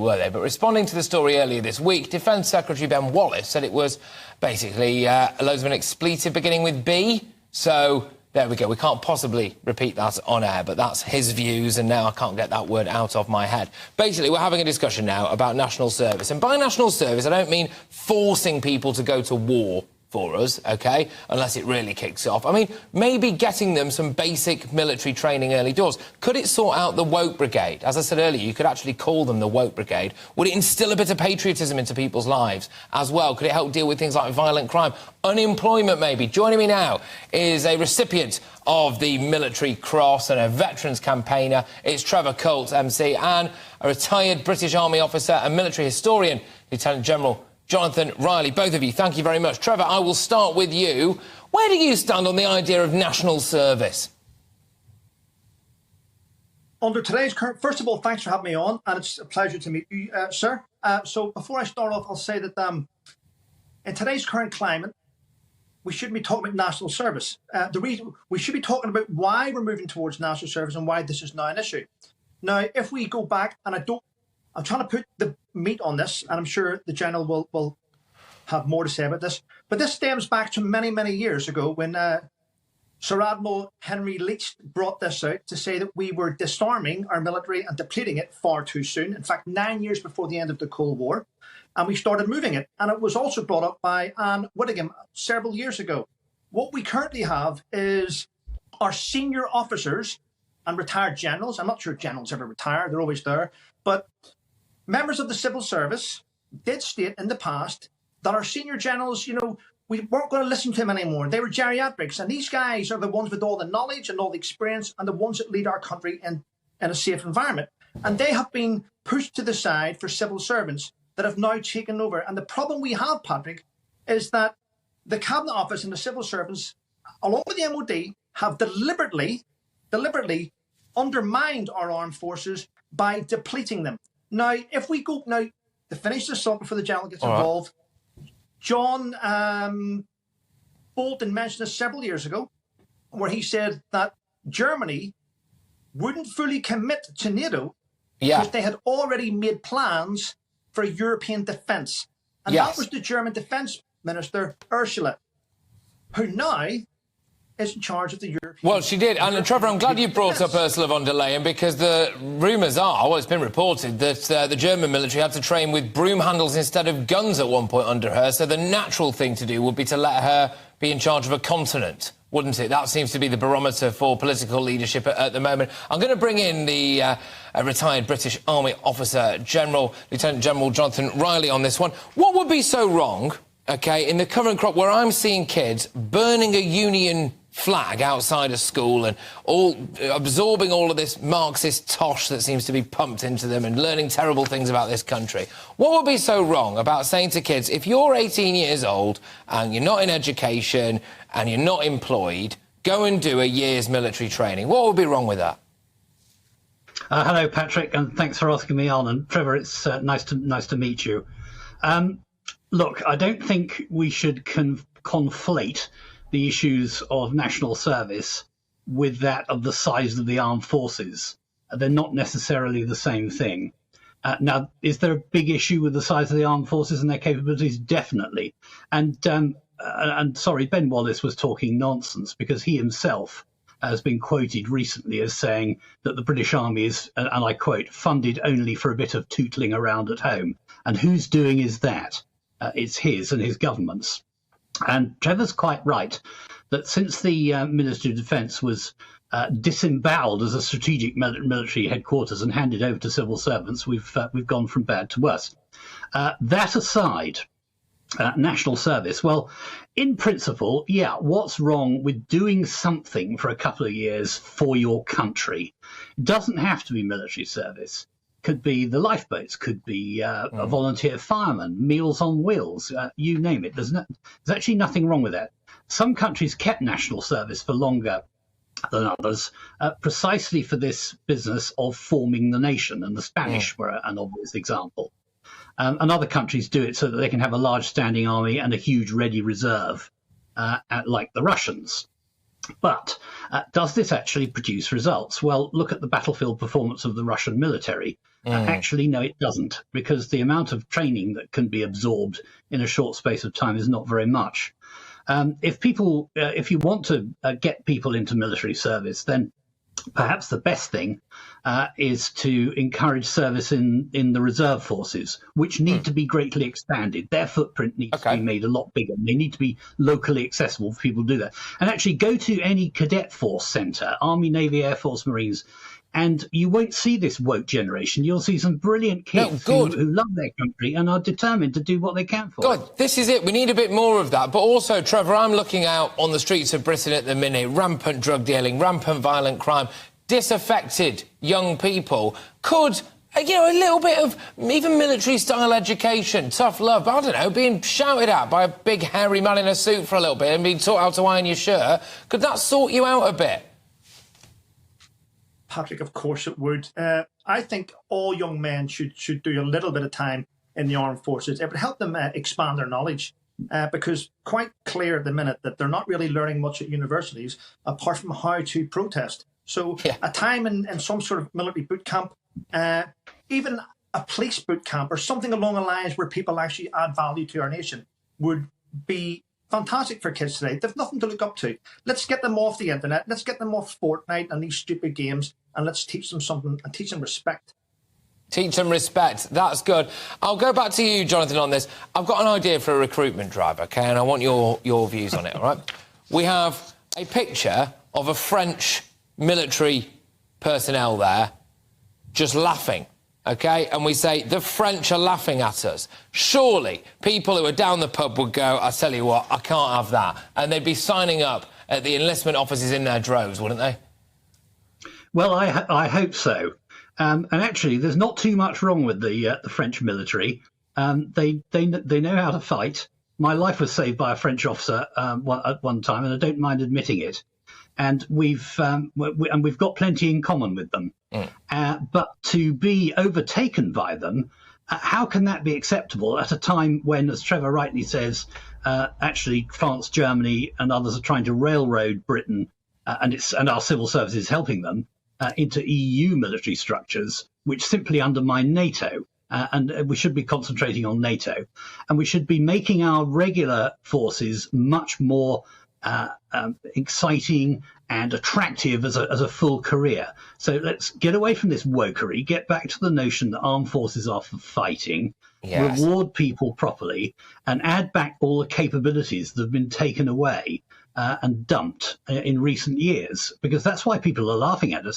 were they? But responding to the story earlier this week, Defence Secretary Ben Wallace said it was basically loads of an expletive beginning with B. So there we go. We can't possibly repeat that on air, but that's his views, and now I can't get that word out of my head. Basically, we're having a discussion now about national service. And by national service, I don't mean forcing people to go to war for us, OK, unless it really kicks off. I mean, maybe getting them some basic military training early doors. Could it sort out the woke brigade? As I said earlier, you could actually call them the woke brigade. Would it instill a bit of patriotism into people's lives as well? Could it help deal with things like violent crime? Unemployment, maybe. Joining me now is a recipient of the Military Cross and a veterans campaigner. It's Trevor Coultmc, and a retired British Army officer and military historian, Lieutenant General Jonathan Riley. Both of you, thank you very much. Trevor, I will start with you. Where do you stand on the idea of national service? Under today's current... First of all, thanks for having me on, and it's a pleasure to meet you, sir. So before I start off, I'll say that in today's current climate, we shouldn't be talking about national service. The reason we should be talking about why we're moving towards national service and why this is now an issue. Now, if we go back, and I'm trying to put the meat on this, and I'm sure the General will have more to say about this, but this stems back to many, many years ago when Sir Admiral Henry Leach brought this out to say that we were disarming our military and depleting it far too soon. In fact, 9 years before the end of the Cold War, and we started moving it. And it was also brought up by Anne Whittingham several years ago. What we currently have is our senior officers and retired generals. I'm not sure generals ever retire, they're always there, but members of the civil service did state in the past that our senior generals, you know, we weren't going to listen to them anymore. They were geriatrics, and these guys are the ones with all the knowledge and all the experience and the ones that lead our country in a safe environment. And they have been pushed to the side for civil servants that have now taken over. And the problem we have, Patrick, is that the Cabinet Office and the civil servants, along with the MOD, have deliberately undermined our armed forces by depleting them. Now, if we go now to finish this up before the General gets involved, John Bolton mentioned this several years ago, where he said that Germany wouldn't fully commit to NATO because they had already made plans for European defence. And that was the German Defence Minister, Ursula, who now is in charge of the European... Well, she did. And, Trevor, I'm glad you brought up Ursula von der Leyen, because the rumours are, well, it's been reported, that the German military had to train with broom handles instead of guns at one point under her, so the natural thing to do would be to let her be in charge of a continent, wouldn't it? That seems to be the barometer for political leadership at the moment. I'm going to bring in the retired British Army officer, Lieutenant General Jonathan Riley, on this one. What would be so wrong, OK, in the current crop where I'm seeing kids burning a Union flag outside a school and absorbing all of this Marxist tosh that seems to be pumped into them and learning terrible things about this country? What would be so wrong about saying to kids, if you're 18 years old and you're not in education and you're not employed, go and do a year's military training? What would be wrong with that? Hello, Patrick, and thanks for asking me on. And Trevor, it's nice to meet you. Look, I don't think we should conflate the issues of national service with that of the size of the armed forces. They're not necessarily the same thing. Now, is there a big issue with the size of the armed forces and their capabilities? Definitely. And sorry, Ben Wallace was talking nonsense, because he himself has been quoted recently as saying that the British Army is, and I quote, funded only for a bit of tootling around at home. And whose doing is that? It's his and his government's. And Trevor's quite right that since the Ministry of Defence was disemboweled as a strategic military headquarters and handed over to civil servants, we've gone from bad to worse. That aside, national service, well, in principle, yeah, what's wrong with doing something for a couple of years for your country? It doesn't have to be military service. Could be the lifeboats, could be a volunteer fireman, Meals on Wheels, you name it. There's actually nothing wrong with that. Some countries kept national service for longer than others, precisely for this business of forming the nation, and the Spanish were an obvious example. And other countries do it so that they can have a large standing army and a huge ready reserve, like the Russians. But does this actually produce results? Well, look at the battlefield performance of the Russian military. Actually, no, it doesn't, because the amount of training that can be absorbed in a short space of time is not very much. If you want to get people into military service, then perhaps the best thing is to encourage service in the reserve forces, which need to be greatly expanded. Their footprint needs to be made a lot bigger. They need to be locally accessible for people to do that. And actually go to any cadet force centre, Army, Navy, Air Force, Marines, and you won't see this woke generation. You'll see some brilliant kids who love their country and are determined to do what they can for it. This is it. We need a bit more of that. But also, Trevor, I'm looking out on the streets of Britain at the minute. Rampant drug dealing, rampant violent crime, disaffected young people. Could, a little bit of even military-style education, tough love, I don't know, being shouted at by a big hairy man in a suit for a little bit and being taught how to iron your shirt, could that sort you out a bit? Patrick, of course it would. I think all young men should do a little bit of time in the armed forces. It would help them expand their knowledge, because quite clear at the minute that they're not really learning much at universities apart from how to protest. So a time in some sort of military boot camp, even a police boot camp or something along the lines where people actually add value to our nation would be fantastic for kids today. They've nothing to look up to. Let's get them off the internet. Let's get them off Fortnite and these stupid games, and let's teach them something and teach them respect. Teach them respect. That's good. I'll go back to you, Jonathan, on this. I've got an idea for a recruitment drive, OK, and I want your views on it, all right? We have a picture of a French military personnel there just laughing, OK? And we say, the French are laughing at us. Surely people who are down the pub would go, I tell you what, I can't have that. And they'd be signing up at the enlistment offices in their droves, wouldn't they? Well, I hope so. And actually, there's not too much wrong with the French military. They know how to fight. My life was saved by a French officer at one time, and I don't mind admitting it. And we've got plenty in common with them. But to be overtaken by them, how can that be acceptable at a time when, as Trevor rightly says, actually France, Germany, and others are trying to railroad Britain, and our civil service is helping them into EU military structures, which simply undermine NATO. And we should be concentrating on NATO, and we should be making our regular forces much more exciting and attractive as a full career. So let's get away from this wokery, get back to the notion that armed forces are for fighting, reward people properly, and add back all the capabilities that have been taken away and dumped in recent years, because that's why people are laughing at us.